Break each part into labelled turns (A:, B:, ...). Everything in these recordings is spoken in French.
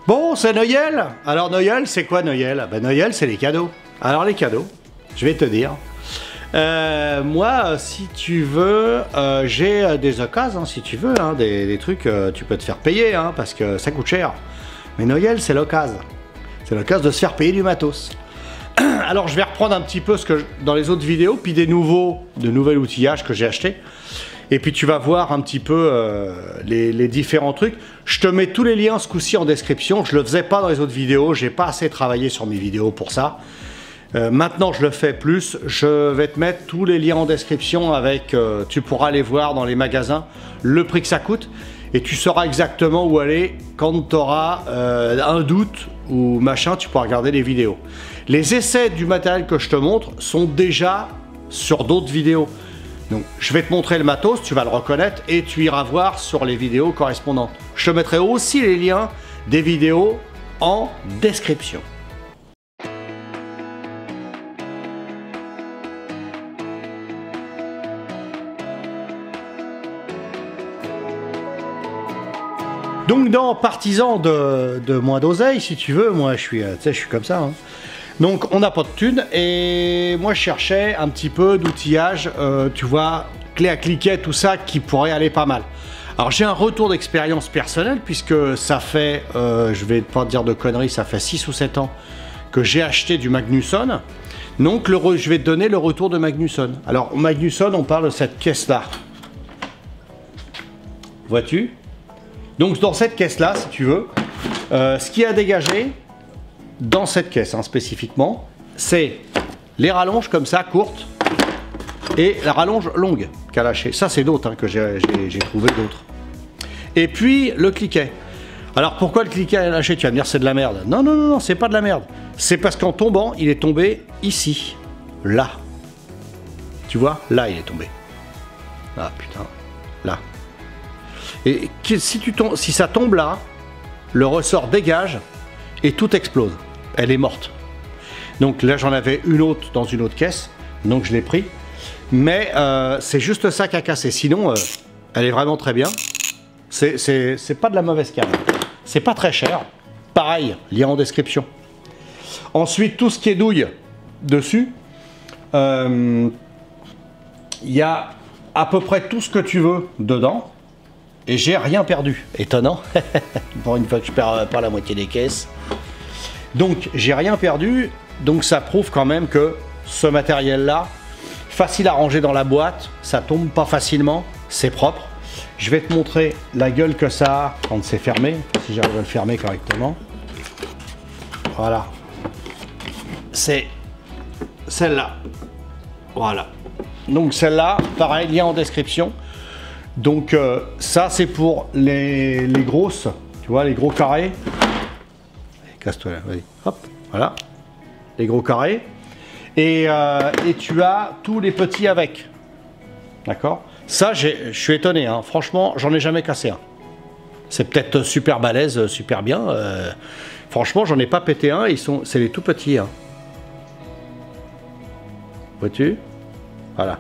A: Bon, c'est Noël. Alors Noël, c'est quoi Noël? Ben Noël, c'est les cadeaux. Alors les cadeaux, je vais te dire. Moi, si tu veux, j'ai des occasions, si tu veux, hein, des trucs, tu peux te faire payer, hein, parce que ça coûte cher. Mais Noël, c'est l'occasion. C'est l'occasion de se faire payer du matos. Alors je vais reprendre un petit peu ce que dans les autres vidéos, puis de nouvel outillage que j'ai acheté. Et puis tu vas voir un petit peu les différents trucs. Je te mets tous les liens ce coup-ci en description. Je le faisais pas dans les autres vidéos. J'ai pas assez travaillé sur mes vidéos pour ça. Maintenant je le fais plus. Je vais te mettre tous les liens en description avec. Tu pourras aller voir dans les magasins le prix que ça coûte. Et tu sauras exactement où aller quand tu auras un doute ou machin. Tu pourras regarder les vidéos. Les essais du matériel que je te montre sont déjà sur d'autres vidéos. Donc, je vais te montrer le matos, tu vas le reconnaître et tu iras voir sur les vidéos correspondantes. Je te mettrai aussi les liens des vidéos en description. Donc, dans Partisan de moins d'oseille, si tu veux, moi je suis comme ça. Hein. Donc on n'a pas de thunes et moi je cherchais un petit peu d'outillage, tu vois, clé à cliquet, tout ça qui pourrait aller pas mal. Alors j'ai un retour d'expérience personnelle puisque ça fait, je vais pas te dire de conneries, ça fait 6 ou 7 ans que j'ai acheté du Magnusson. Donc je vais te donner le retour de Magnusson. Alors Magnusson, on parle de cette caisse là. Vois-tu? Donc dans cette caisse là, si tu veux, ce qui a dégagé dans cette caisse hein, spécifiquement, c'est les rallonges comme ça, courtes, et la rallonge longue qu'a lâché. Ça c'est d'autres hein, que j'ai trouvé d'autres. Et puis le cliquet. Alors pourquoi le cliquet a lâché? Tu vas me dire c'est de la merde. Non, non, non, non, c'est pas de la merde. C'est parce qu'en tombant, il est tombé ici, là. Tu vois, là il est tombé. Ah putain, là. Et si ça tombe là, le ressort dégage et tout explose. Elle est morte. Donc là j'en avais une autre dans une autre caisse, donc je l'ai pris. Mais c'est juste ça qui a cassé. Sinon, elle est vraiment très bien. C'est pas de la mauvaise carte. C'est pas très cher. Pareil, lien en description. Ensuite, tout ce qui est douille dessus, il y a à peu près tout ce que tu veux dedans. Et j'ai rien perdu. Étonnant. Pour une fois que je perds pas la moitié des caisses. Donc j'ai rien perdu. Donc ça prouve quand même que ce matériel-là, facile à ranger dans la boîte, ça tombe pas facilement, c'est propre. Je vais te montrer la gueule que ça a quand c'est fermé, si j'arrive à le fermer correctement. Voilà. C'est celle-là. Voilà. Donc celle-là, pareil, lien en description. Donc ça c'est pour les grosses, tu vois, les gros carrés. Casse-toi là, vas-y. Hop, voilà. Les gros carrés. Et tu as tous les petits avec. D'accord? Ça, je suis étonné, hein. Franchement, j'en ai jamais cassé un. C'est peut-être super balèze, super bien. Franchement, j'en ai pas pété un, c'est les tout petits. Hein. Vois-tu? Voilà.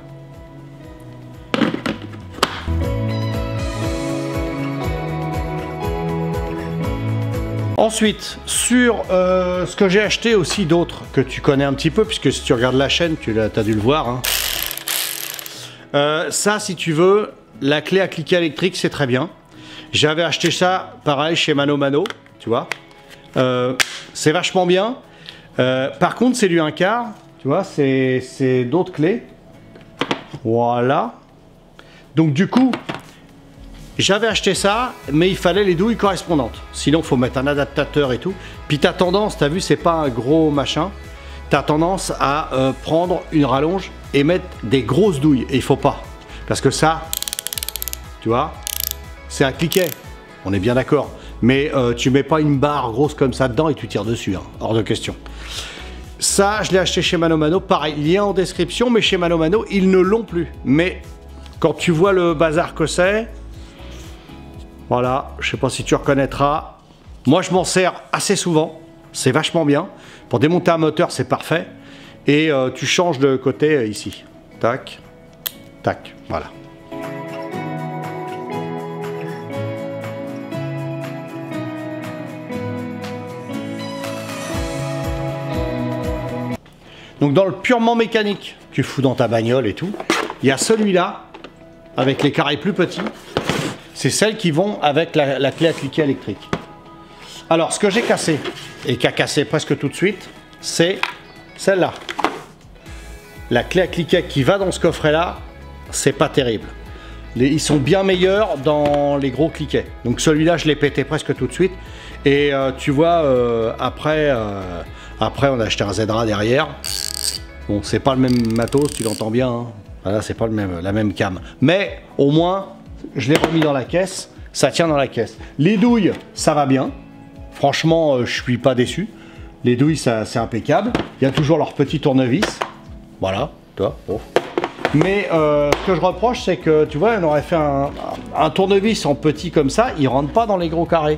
A: Ensuite, sur ce que j'ai acheté aussi d'autres que tu connais un petit peu, puisque si tu regardes la chaîne, tu as dû le voir. Hein. Ça, si tu veux, la clé à cliquer électrique, c'est très bien. J'avais acheté ça, pareil, chez Mano Mano, tu vois. C'est vachement bien. Par contre, c'est du 1/4, tu vois, c'est d'autres clés. Voilà. Donc du coup... J'avais acheté ça, mais il fallait les douilles correspondantes. Sinon, il faut mettre un adaptateur et tout. Puis tu as tendance, tu as vu, c'est pas un gros machin. Tu as tendance à prendre une rallonge et mettre des grosses douilles. Et il faut pas. Parce que ça, tu vois, c'est un cliquet. On est bien d'accord. Mais tu mets pas une barre grosse comme ça dedans et tu tires dessus. Hein. Hors de question. Ça, je l'ai acheté chez Mano Mano. Pareil, lien en description. Mais chez Mano Mano, ils ne l'ont plus. Mais quand tu vois le bazar que c'est... Voilà, je sais pas si tu reconnaîtras. Moi, je m'en sers assez souvent. C'est vachement bien. Pour démonter un moteur, c'est parfait. Et tu changes de côté ici. Tac, tac, voilà. Donc dans le purement mécanique, tu fous dans ta bagnole et tout, il y a celui-là, avec les carrés plus petits, c'est celles qui vont avec la clé à cliquer électrique. Alors ce que j'ai cassé, et qui a cassé presque tout de suite, c'est celle-là. La clé à cliquer qui va dans ce coffret-là, c'est pas terrible. Ils sont bien meilleurs dans les gros cliquets. Donc celui-là, je l'ai pété presque tout de suite. Et tu vois, après, on a acheté un Zedra derrière. Bon, c'est pas le même matos, tu l'entends bien. Hein. Voilà, c'est pas la même cam. Mais au moins, je l'ai remis dans la caisse. Ça tient dans la caisse. Les douilles, ça va bien. Franchement, je suis pas déçu. Les douilles, c'est impeccable. Il y a toujours leur petit tournevis. Voilà, toi. Oh. Mais ce que je reproche, c'est que, tu vois, on aurait fait un tournevis en petit comme ça, il rentre pas dans les gros carrés.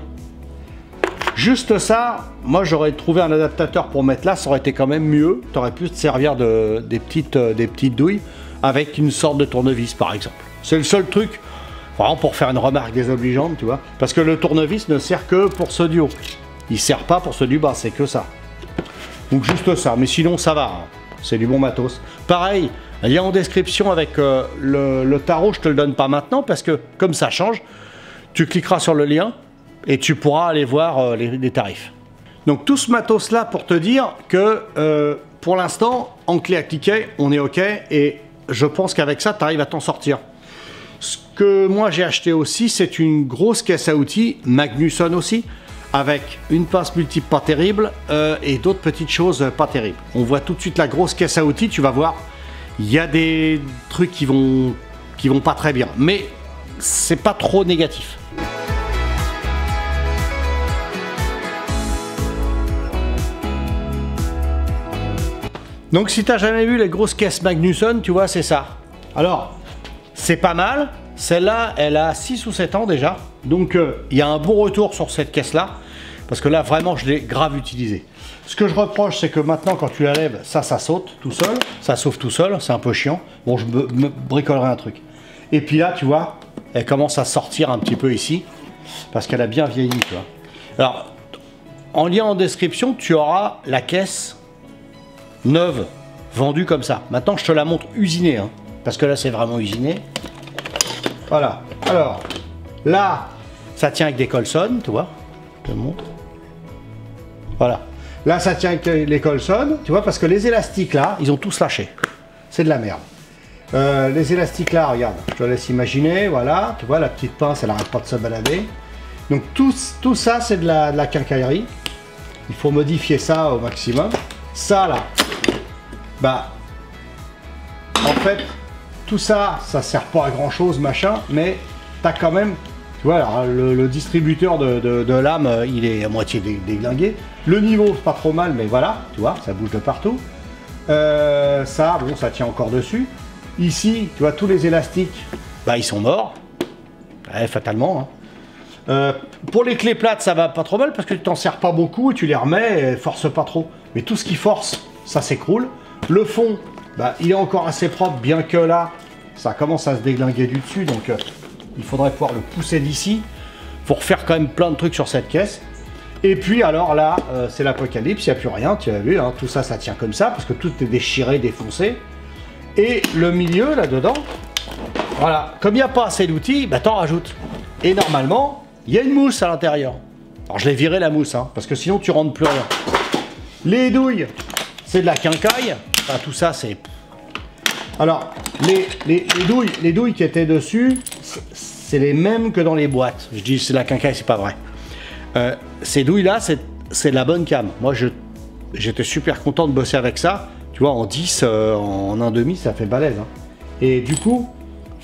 A: Juste ça, moi j'aurais trouvé un adaptateur pour mettre là, ça aurait été quand même mieux. Tu aurais pu te servir des petites douilles avec une sorte de tournevis, par exemple. C'est le seul truc, vraiment pour faire une remarque désobligeante, tu vois. Parce que le tournevis ne sert que pour ceux du haut. Il sert pas pour ceux du bas, c'est que ça. Donc juste ça, mais sinon ça va. Hein. C'est du bon matos. Pareil, lien en description avec le tarot, je te le donne pas maintenant parce que comme ça change, tu cliqueras sur le lien et tu pourras aller voir les tarifs. Donc tout ce matos là pour te dire que pour l'instant, en clé à cliquer, on est ok et je pense qu'avec ça, tu arrives à t'en sortir. Ce que moi j'ai acheté aussi, c'est une grosse caisse à outils, Magnusson aussi, avec une pince multiple pas terrible et d'autres petites choses pas terribles. On voit tout de suite la grosse caisse à outils, tu vas voir, il y a des trucs qui vont pas très bien, mais c'est pas trop négatif. Donc si t'as jamais vu les grosses caisses Magnusson, tu vois, c'est ça. Alors, c'est pas mal. Celle-là, elle a 6 ou 7 ans déjà. Donc, il y a un bon retour sur cette caisse-là. Parce que là, vraiment, je l'ai grave utilisée. Ce que je reproche, c'est que maintenant, quand tu la lèves, ça saute tout seul. Ça s'ouvre tout seul. C'est un peu chiant. Bon, je me bricolerai un truc. Et puis là, tu vois, elle commence à sortir un petit peu ici. Parce qu'elle a bien vieilli, tu vois. Alors, en lien en description, tu auras la caisse neuve, vendue comme ça. Maintenant, je te la montre usinée. Hein, parce que là, c'est vraiment usiné. Voilà. Alors, là, ça tient avec des Colson, tu vois. Je te montre. Voilà. Là, ça tient avec les Colson, tu vois, parce que les élastiques, là, ils ont tous lâché. C'est de la merde. Les élastiques, là, regarde, je te laisse imaginer, voilà. Tu vois, la petite pince, elle n'arrête pas de se balader. Donc, tout ça, c'est de la quincaillerie. Il faut modifier ça au maximum. Ça, là, bah, en fait, tout ça, ça sert pas à grand chose, machin, mais t'as quand même, tu vois, alors, le distributeur de lame, il est à moitié déglingué. Le niveau, c'est pas trop mal, mais voilà, tu vois, ça bouge de partout. Ça, bon, ça tient encore dessus. Ici, tu vois, tous les élastiques, bah, ils sont morts, ouais, fatalement. Hein. Pour les clés plates, ça va pas trop mal parce que tu t'en sers pas beaucoup et tu les remets et force pas trop. Mais tout ce qui force, ça s'écroule. Le fond, bah, il est encore assez propre, bien que là, ça commence à se déglinguer du dessus, donc il faudrait pouvoir le pousser d'ici. Il faut refaire quand même plein de trucs sur cette caisse. Et puis alors là, c'est l'apocalypse, il n'y a plus rien, tu as vu, hein, tout ça, ça tient comme ça, parce que tout est déchiré, défoncé. Et le milieu, là-dedans, voilà, comme il n'y a pas assez d'outils, bah, t'en rajoutes. Et normalement, il y a une mousse à l'intérieur. Alors je l'ai viré la mousse, hein, parce que sinon tu rentres plus rien. Les douilles, c'est de la quincaille. Enfin, tout ça, c'est... Alors, les douilles qui étaient dessus, c'est les mêmes que dans les boîtes. Je dis c'est de la quincaille, c'est pas vrai. Ces douilles-là, c'est de la bonne cam. Moi, j'étais super content de bosser avec ça. Tu vois, en 10, en 1,5, ça fait balèze. Hein. Et du coup,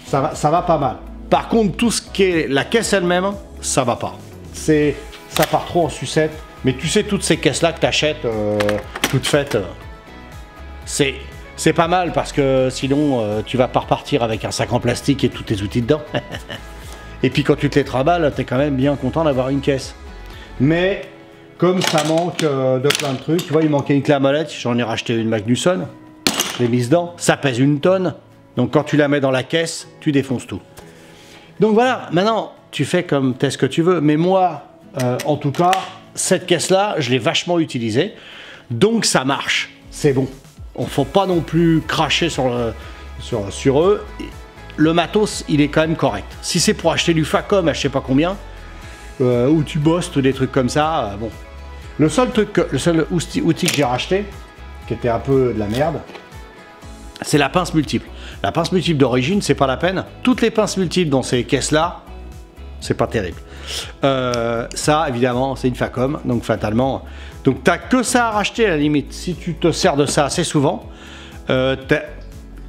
A: ça va pas mal. Par contre, tout ce qui est la caisse elle-même, ça va pas. Ça part trop en sucette. Mais tu sais, toutes ces caisses-là que tu achètes, toutes faites, c'est pas mal parce que sinon, tu vas pas repartir avec un sac en plastique et tous tes outils dedans. Et puis quand tu te les trimbales, tu es quand même bien content d'avoir une caisse. Mais comme ça manque de plein de trucs, tu vois, il manquait une clé à molette, j'en ai racheté une Magnusson, je l'ai mise dedans, ça pèse 1 tonne. Donc quand tu la mets dans la caisse, tu défonces tout. Donc voilà, maintenant, tu fais comme t'es ce que tu veux. Mais moi, en tout cas, cette caisse-là, je l'ai vachement utilisée. Donc ça marche, c'est bon. On ne faut pas non plus cracher sur eux. Le matos, il est quand même correct. Si c'est pour acheter du Facom à je sais pas combien, ou tu bosses, ou des trucs comme ça, bon. Le seul outil que j'ai racheté, qui était un peu de la merde, c'est la pince multiple. La pince multiple d'origine, c'est pas la peine. Toutes les pinces multiples dans ces caisses-là, c'est pas terrible. Ça, évidemment, c'est une Facom, donc fatalement. Donc, t'as que ça à racheter à la limite. Si tu te sers de ça assez souvent, t'as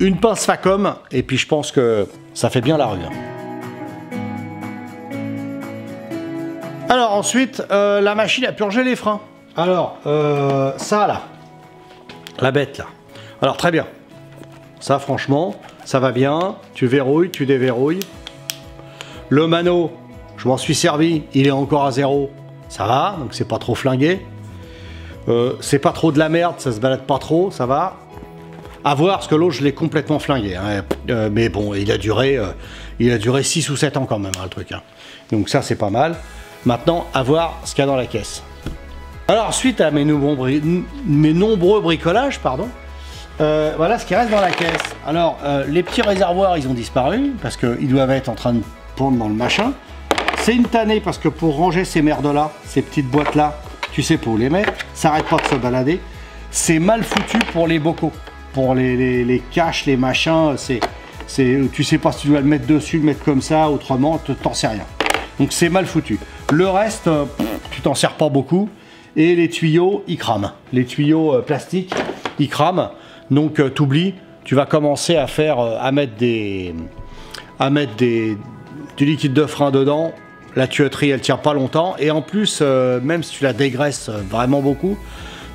A: une pince Facom, et puis je pense que ça fait bien la rue. Alors ensuite, la machine à purger les freins. Alors, ça là, la bête là. Alors très bien. Ça franchement, ça va bien. Tu verrouilles, tu déverrouilles. Le mano, je m'en suis servi, il est encore à 0. Ça va, donc c'est pas trop flingué. C'est pas trop de la merde, ça se balade pas trop, ça va. À voir, parce que l'autre, je l'ai complètement flingué. Hein. Mais bon, il a duré 6 ou 7 ans quand même, hein, le truc. Hein. Donc ça, c'est pas mal. Maintenant, à voir ce qu'il y a dans la caisse. Alors, suite à mes nombreux bricolages, pardon, voilà ce qui reste dans la caisse. Alors, les petits réservoirs, ils ont disparu, parce qu'ils doivent être en train de pondre dans le machin. C'est une tannée, parce que pour ranger ces merdes-là, ces petites boîtes-là, tu sais pas où les mettre, ça arrête pas de se balader. C'est mal foutu pour les bocaux. Pour les caches, les machins, tu sais pas si tu dois le mettre dessus, le mettre comme ça, autrement, t'en sais rien. Donc c'est mal foutu. Le reste, tu t'en sers pas beaucoup. Et les tuyaux, ils crament. Les tuyaux plastiques, ils crament. Donc t'oublies, tu vas commencer à faire, à mettre du liquide de frein dedans. La tuyauterie, elle tient pas longtemps. Et en plus, même si tu la dégraisses vraiment beaucoup,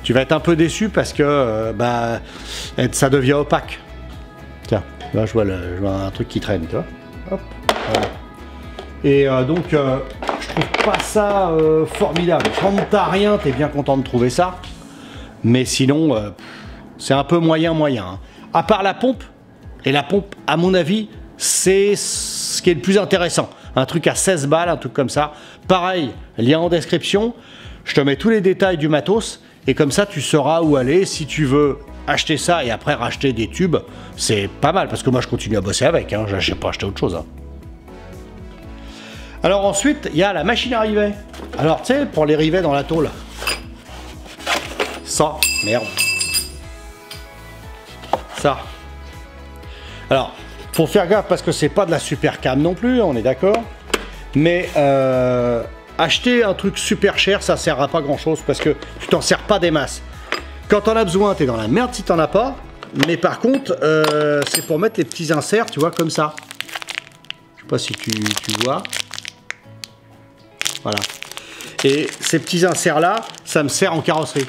A: tu vas être un peu déçu parce que ça devient opaque. Tiens, là je vois un truc qui traîne, tu vois. Hop, voilà. Et donc, je trouve pas ça formidable. Quand t'as rien, t'es bien content de trouver ça. Mais sinon, c'est un peu moyen. Hein. À part la pompe, et la pompe, à mon avis, c'est ce qui est le plus intéressant. Un truc à 16 balles, un truc comme ça. Pareil, lien en description. Je te mets tous les détails du matos. Et comme ça, tu sauras où aller. Si tu veux acheter ça et après racheter des tubes, c'est pas mal. Parce que moi, je continue à bosser avec. Hein. Je n'ai pas acheté autre chose. Hein. Alors ensuite, il y a la machine à rivets. Alors, tu sais, pour les rivets dans la tôle. Ça, merde. Ça. Alors, faut faire gaffe parce que c'est pas de la super cam non plus, on est d'accord. Mais acheter un truc super cher, ça sert à pas grand chose parce que tu t'en sers pas des masses. Quand t'en as besoin, t'es dans la merde si t'en as pas. Mais par contre, c'est pour mettre les petits inserts, tu vois, comme ça. Je sais pas si tu vois. Voilà. Et ces petits inserts là, ça me sert en carrosserie.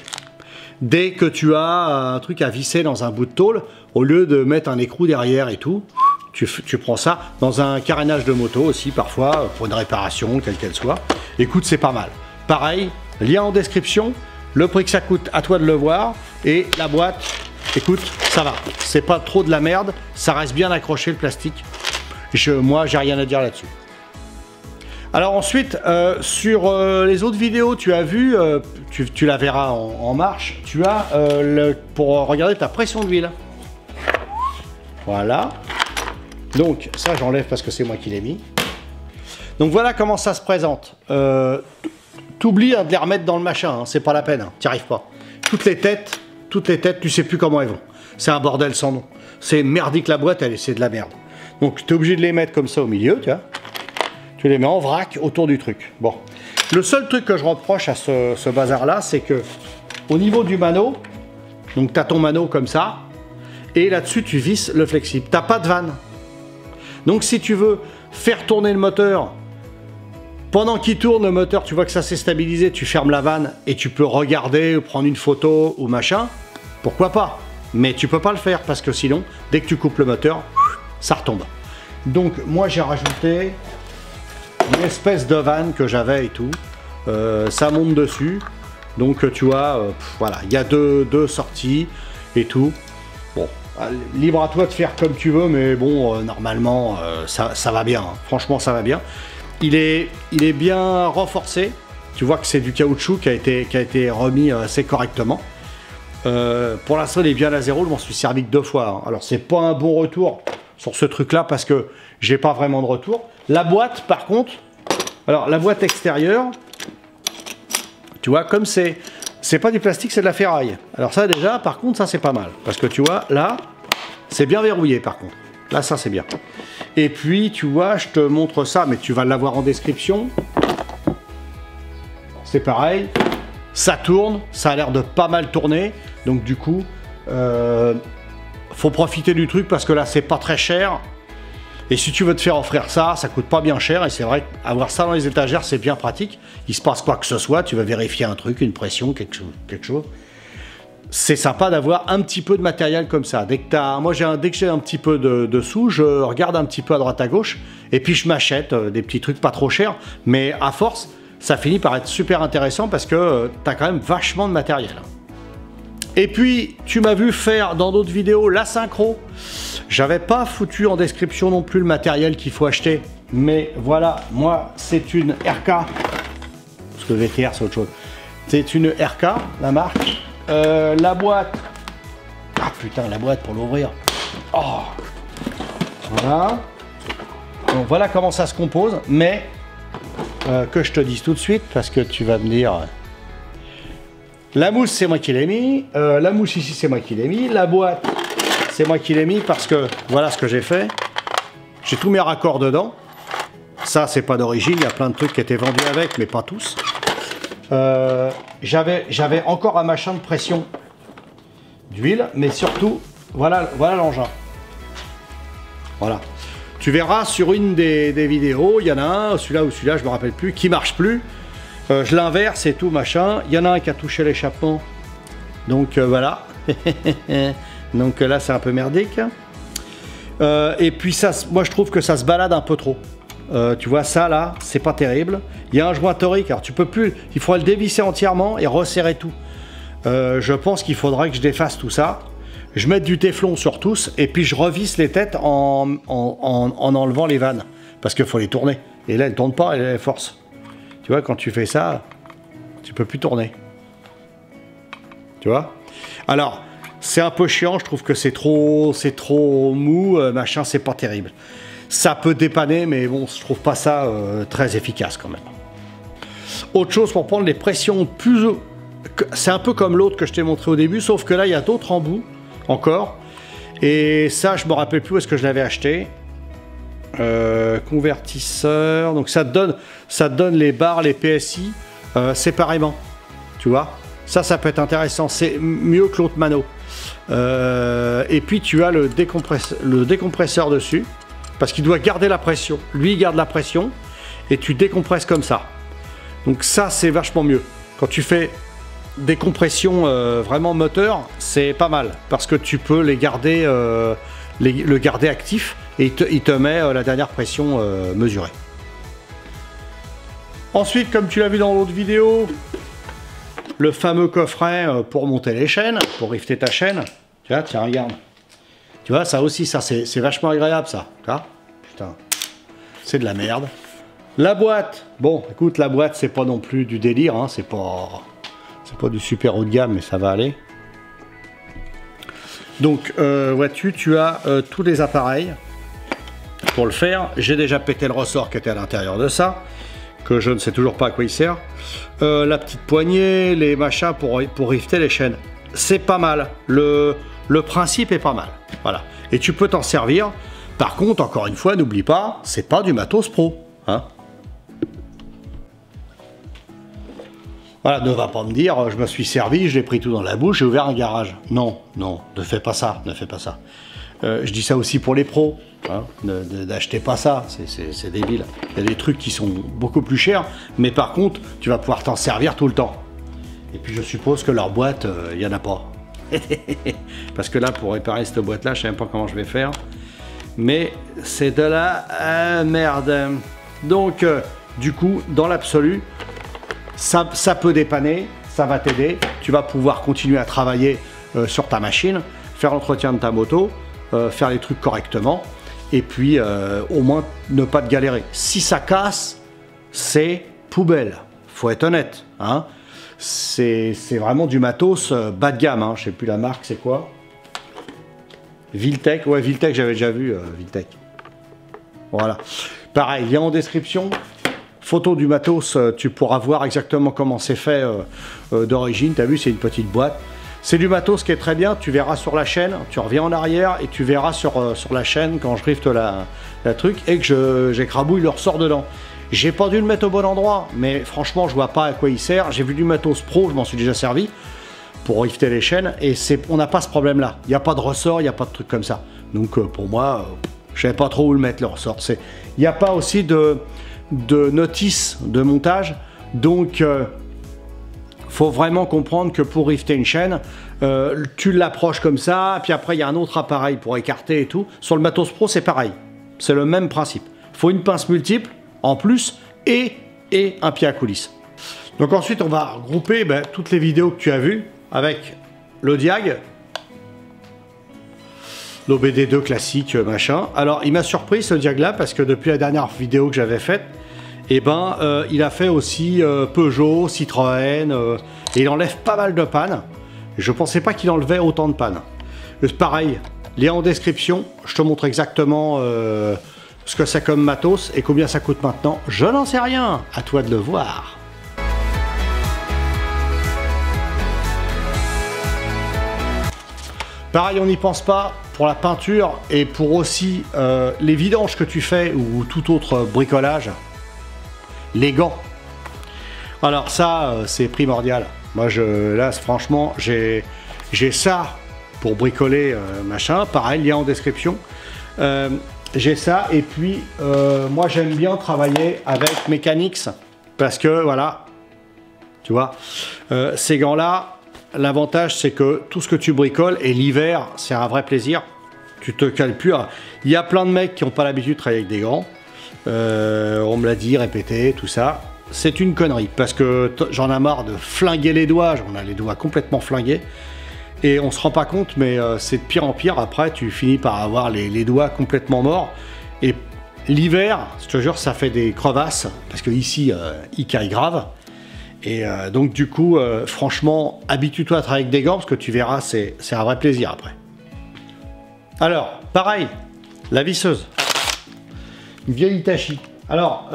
A: Dès que tu as un truc à visser dans un bout de tôle, au lieu de mettre un écrou derrière et tout, tu prends ça dans un carénage de moto aussi parfois, pour une réparation, quelle qu'elle soit. Écoute, c'est pas mal. Pareil, lien en description, le prix que ça coûte, à toi de le voir. Et la boîte, écoute, ça va. C'est pas trop de la merde, ça reste bien accroché le plastique. Moi, j'ai rien à dire là-dessus. Alors ensuite, sur les autres vidéos, tu as vu, tu la verras en marche, tu as pour regarder ta pression d'huile. Voilà. Donc ça, j'enlève parce que c'est moi qui l'ai mis. Donc voilà comment ça se présente. T'oublies de les remettre dans le machin, hein, c'est pas la peine, hein, t'y arrives pas. Toutes les têtes, tu sais plus comment elles vont. C'est un bordel sans nom. C'est merdique la boîte, c'est de la merde. Donc tu es obligé de les mettre comme ça au milieu, tu vois. Tu les mets en vrac autour du truc. Bon. Le seul truc que je reproche à ce bazar-là, c'est que au niveau du mano, donc tu as ton mano comme ça, et là-dessus tu visses le flexible. Tu n'as pas de vanne. Donc si tu veux faire tourner le moteur, pendant qu'il tourne le moteur, tu vois que ça s'est stabilisé, tu fermes la vanne et tu peux regarder ou prendre une photo ou machin, pourquoi pas. Mais tu peux pas le faire parce que sinon, dès que tu coupes le moteur, ça retombe. Donc moi j'ai rajouté une espèce de vanne que j'avais et tout, ça monte dessus, donc tu vois, voilà, il y a deux sorties et tout. Bon, libre à toi de faire comme tu veux, mais bon, normalement ça va bien, hein. Franchement ça va bien. Il est bien renforcé, tu vois que c'est du caoutchouc qui a été remis assez correctement. Pour l'instant, il est bien à zéro, je m'en suis servi que 2 fois. Hein. Alors, c'est pas un bon retour sur ce truc-là parce que j'ai pas vraiment de retour. La boîte, par contre, alors la boîte extérieure, tu vois, comme c'est pas du plastique, c'est de la ferraille. Alors ça, déjà, par contre, ça, c'est pas mal. Parce que tu vois, là, c'est bien verrouillé, par contre. Là, ça, c'est bien. Et puis, tu vois, je te montre ça, mais tu vas l'avoir en description. C'est pareil. Ça tourne, ça a l'air de pas mal tourner. Donc, du coup, faut profiter du truc parce que là, c'est pas très cher. Et si tu veux te faire offrir ça, ça coûte pas bien cher. Et c'est vrai qu'avoir ça dans les étagères, c'est bien pratique. Il se passe quoi que ce soit, tu vas vérifier un truc, une pression, quelque chose. C'est sympa d'avoir un petit peu de matériel comme ça. Dès que j'ai un petit peu de sous, je regarde un petit peu à droite à gauche. Et puis je m'achète des petits trucs pas trop chers. Mais à force, ça finit par être super intéressant parce que tu as quand même vachement de matériel. Et puis, tu m'as vu faire dans d'autres vidéos la synchro. J'avais pas foutu en description non plus le matériel qu'il faut acheter. Mais voilà, moi, c'est une RK. Parce que VTR, c'est autre chose. C'est une RK, la marque. La boîte. Ah putain, la boîte pour l'ouvrir. Oh. Voilà. Donc voilà comment ça se compose. Mais que je te dise tout de suite, parce que tu vas me dire... La mousse, c'est moi qui l'ai mis. La mousse ici, c'est moi qui l'ai mis. La boîte, c'est moi qui l'ai mis parce que voilà ce que j'ai fait. J'ai tous mes raccords dedans. Ça, c'est pas d'origine. Il y a plein de trucs qui étaient vendus avec, mais pas tous. J'avais encore un machin de pression d'huile, mais surtout, voilà l'engin. Voilà. Tu verras sur une des vidéos, il y en a un, celui-là ou celui-là, je me rappelle plus, qui marche plus. Je l'inverse et tout, machin. Il y en a un qui a touché l'échappement. Donc voilà. Donc là, c'est un peu merdique. Et puis ça, moi, je trouve que ça se balade un peu trop. Tu vois, ça, là, c'est pas terrible. Il y a un joint torique. Alors, tu peux plus... Il faudra le dévisser entièrement et resserrer tout. Je pense qu'il faudrait que je défasse tout ça. Je mette du téflon sur tous. Et puis, je revisse les têtes en enlevant les vannes. Parce qu'il faut les tourner. Et là, elles ne tournent pas, elles forcent. Tu vois, quand tu fais ça, tu peux plus tourner. Tu vois? Alors, c'est un peu chiant, je trouve que c'est trop mou, machin, c'est pas terrible. Ça peut dépanner, mais bon, je trouve pas ça très efficace quand même. Autre chose pour prendre les pressions plus... C'est un peu comme l'autre que je t'ai montré au début, sauf que là, il y a d'autres embouts, encore. Et ça, je me rappelle plus où est-ce que je l'avais acheté. Convertisseur, donc ça te donne les barres, les PSI séparément, tu vois, ça peut être intéressant, c'est mieux que l'autre mano. Et puis tu as le décompresseur dessus, parce qu'il doit garder la pression, lui il garde la pression, et tu décompresses comme ça, donc ça c'est vachement mieux. Quand tu fais des compressions vraiment moteur, c'est pas mal, parce que tu peux les garder, le garder actif, et il te met la dernière pression mesurée. Ensuite, comme tu l'as vu dans l'autre vidéo, le fameux coffret pour monter les chaînes, pour rifter ta chaîne. Tu vois, tiens, regarde. Tu vois, ça aussi, ça c'est vachement agréable, ça. Ah, putain, c'est de la merde. La boîte, bon, écoute, la boîte, c'est pas non plus du délire, hein, c'est pas du super haut de gamme, mais ça va aller. Donc, vois-tu, tu as tous les appareils. Pour le faire, j'ai déjà pété le ressort qui était à l'intérieur de ça, que je ne sais toujours pas à quoi il sert. La petite poignée, les machins pour rifter les chaînes. C'est pas mal. Le principe est pas mal. Voilà. Et tu peux t'en servir. Par contre, encore une fois, n'oublie pas, c'est pas du matos pro. Hein. Voilà, ne va pas me dire, je me suis servi, j'ai pris tout dans la bouche, j'ai ouvert un garage. Non, non, ne fais pas ça, ne fais pas ça. Je dis ça aussi pour les pros, hein, n'achetez pas ça, c'est débile. Il y a des trucs qui sont beaucoup plus chers, mais par contre, tu vas pouvoir t'en servir tout le temps. Et puis je suppose que leur boîte, il n'y en a pas. Parce que là, pour réparer cette boîte-là, je ne sais même pas comment je vais faire. Mais c'est de la merde. Donc, du coup, dans l'absolu, ça peut dépanner, ça va t'aider. Tu vas pouvoir continuer à travailler sur ta machine, faire l'entretien de ta moto, faire les trucs correctement, et puis au moins ne pas te galérer. Si ça casse, c'est poubelle. Faut être honnête. Hein. c'est vraiment du matos bas de gamme, hein. Je sais plus la marque, c'est quoi? Viltech, ouais, Viltech, j'avais déjà vu Viltech. Voilà. Pareil, lien en description. Photo du matos, tu pourras voir exactement comment c'est fait d'origine. Tu as vu, c'est une petite boîte. C'est du matos qui est très bien. Tu verras sur la chaîne, tu reviens en arrière et tu verras sur la chaîne quand je drifte la truc et que j'écrabouille le ressort dedans. J'ai pas dû le mettre au bon endroit, mais franchement, je vois pas à quoi il sert. J'ai vu du matos pro, je m'en suis déjà servi pour rifter les chaînes et on n'a pas ce problème-là. Il n'y a pas de ressort, il n'y a pas de truc comme ça. Donc pour moi, je savais pas trop où le mettre le ressort. Il n'y a pas aussi de notice de montage, donc faut vraiment comprendre que pour rifter une chaîne, tu l'approches comme ça, puis après il y a un autre appareil pour écarter et tout. Sur le matos pro, c'est pareil, c'est le même principe. Il faut une pince multiple en plus et un pied à coulisse. Donc ensuite on va regrouper toutes les vidéos que tu as vues avec le diag, l'OBD2 classique machin. Alors il m'a surpris ce diag là parce que depuis la dernière vidéo que j'avais faite, il a fait aussi Peugeot, Citroën et il enlève pas mal de pannes. Je pensais pas qu'il enlevait autant de pannes. Pareil, lien en description, je te montre exactement ce que c'est comme matos et combien ça coûte maintenant. Je n'en sais rien, à toi de le voir. Pareil, on n'y pense pas pour la peinture et pour aussi les vidanges que tu fais ou tout autre bricolage. Les gants. Alors ça, c'est primordial. Moi, là, franchement, j'ai ça pour bricoler, machin. Pareil, lien en description. J'ai ça. Et puis, moi, j'aime bien travailler avec Mechanix. Parce que, voilà, tu vois, ces gants-là, l'avantage, c'est que tout ce que tu bricoles, et l'hiver, c'est un vrai plaisir. Tu te cales plus. Il y a plein de mecs qui n'ont pas l'habitude de travailler avec des gants. On me l'a dit, répété, tout ça. C'est une connerie parce que j'en ai marre de flinguer les doigts. On a les doigts complètement flingués et on se rend pas compte, mais c'est de pire en pire. Après, tu finis par avoir les doigts complètement morts. Et l'hiver, je te jure, ça fait des crevasses parce que ici, il caille grave. Et donc, du coup, franchement, habitue-toi à travailler avec des gants parce que tu verras, c'est un vrai plaisir après. Alors, pareil, la visseuse. Une vieille Hitachi. Alors,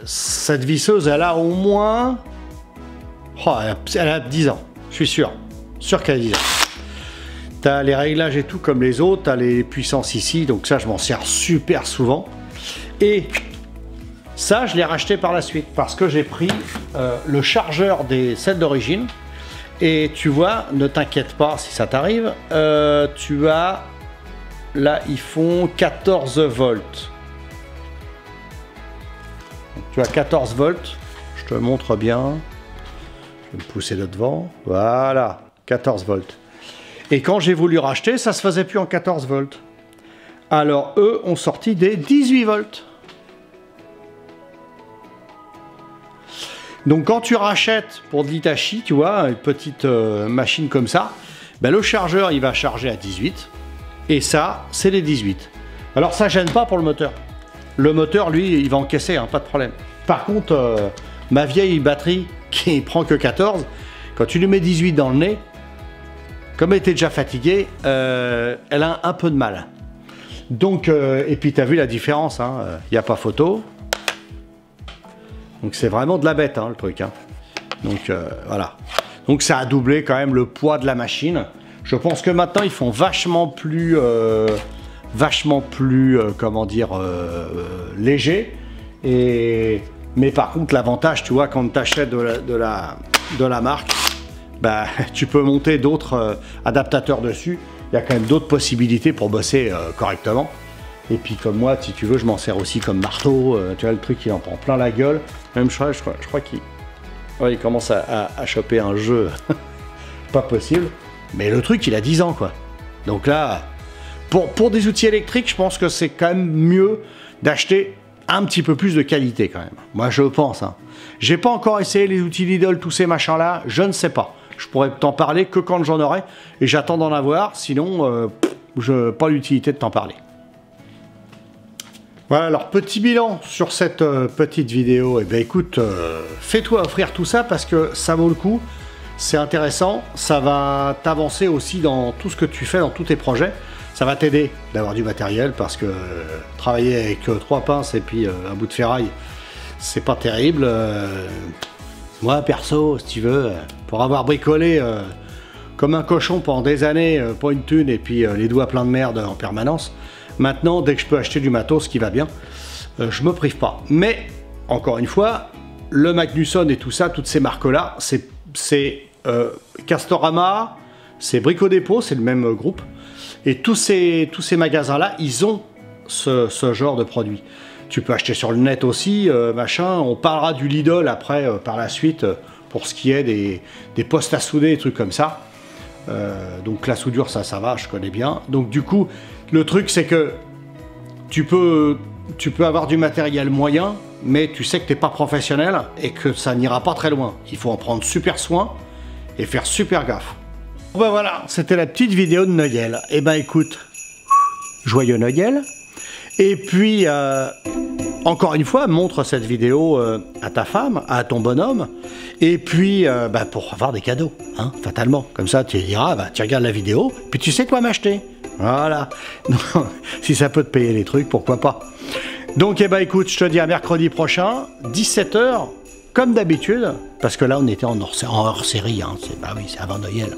A: cette visseuse, elle a au moins... Oh, elle a 10 ans, je suis sûr. Sûr qu'elle a 10 ans. Tu as les réglages et tout comme les autres, tu as les puissances ici, donc ça, je m'en sers super souvent. Et ça, je l'ai racheté par la suite parce que j'ai pris le chargeur des celles d'origine. Et tu vois, ne t'inquiète pas si ça t'arrive, tu as... Là, ils font 14 volts. Tu as 14 volts, je te montre bien, je vais me pousser de devant, voilà, 14 volts. Et quand j'ai voulu racheter, ça se faisait plus en 14 volts. Alors eux ont sorti des 18 volts. Donc quand tu rachètes pour de l'Hitachi, tu vois, une petite machine comme ça, le chargeur il va charger à 18, et ça c'est les 18. Alors ça gêne pas pour le moteur. Le moteur, lui, il va encaisser, hein, pas de problème. Par contre, ma vieille batterie, qui prend que 14, quand tu lui mets 18 dans le nez, comme elle était déjà fatiguée, elle a un peu de mal. Donc, et puis tu as vu la différence, il n'y a pas photo. Donc c'est vraiment de la bête, hein, le truc. Hein. Donc voilà. Donc ça a doublé quand même le poids de la machine. Je pense que maintenant, ils font vachement plus... comment dire, léger. Mais par contre, l'avantage, tu vois, quand tu achètes de la marque, tu peux monter d'autres adaptateurs dessus. Il y a quand même d'autres possibilités pour bosser correctement. Et puis comme moi, si tu veux, je m'en sers aussi comme marteau. Tu vois, le truc, il en prend plein la gueule. Même je crois qu'il commence à choper un jeu pas possible. Mais le truc, il a 10 ans, quoi. Donc là... Pour des outils électriques, je pense que c'est quand même mieux d'acheter un petit peu plus de qualité quand même. Moi, je pense. Hein. J'ai pas encore essayé les outils Lidl, tous ces machins-là. Je ne sais pas. Je pourrais t'en parler que quand j'en aurai. Et j'attends d'en avoir. Sinon, je n'ai pas l'utilité de t'en parler. Voilà, alors petit bilan sur cette petite vidéo. Eh bien écoute, fais-toi offrir tout ça parce que ça vaut le coup. C'est intéressant, ça va t'avancer aussi dans tout ce que tu fais, dans tous tes projets. Ça va t'aider d'avoir du matériel parce que travailler avec 3 pinces et puis un bout de ferraille, c'est pas terrible. Moi perso, si tu veux, pour avoir bricolé comme un cochon pendant des années, pas une thune et puis les doigts pleins de merde en permanence, maintenant dès que je peux acheter du matos qui va bien, je me prive pas. Mais encore une fois, le Magnusson et tout ça, toutes ces marques-là, c'est Castorama, c'est Brico Dépôt, c'est le même groupe. Et tous ces magasins-là, ils ont ce genre de produit. Tu peux acheter sur le net aussi, machin. On parlera du Lidl après, par la suite, pour ce qui est des postes à souder, des trucs comme ça. Donc la soudure, ça va, je connais bien. Donc du coup, le truc, c'est que tu peux avoir du matériel moyen, mais tu sais que tu n'es pas professionnel et que ça n'ira pas très loin. Il faut en prendre super soin et faire super gaffe. Bon ben voilà, c'était la petite vidéo de Noël. Et ben écoute, joyeux Noël. Et puis, encore une fois, montre cette vidéo à ta femme, à ton bonhomme. Et puis, pour avoir des cadeaux, hein, fatalement. Comme ça, tu diras, tu regardes la vidéo, puis tu sais quoi m'acheter. Voilà. Donc, si ça peut te payer les trucs, pourquoi pas. Donc, écoute, je te dis à mercredi prochain, 17 h, comme d'habitude. Parce que là, on était en hors-série. Hein, oui, c'est avant Noël.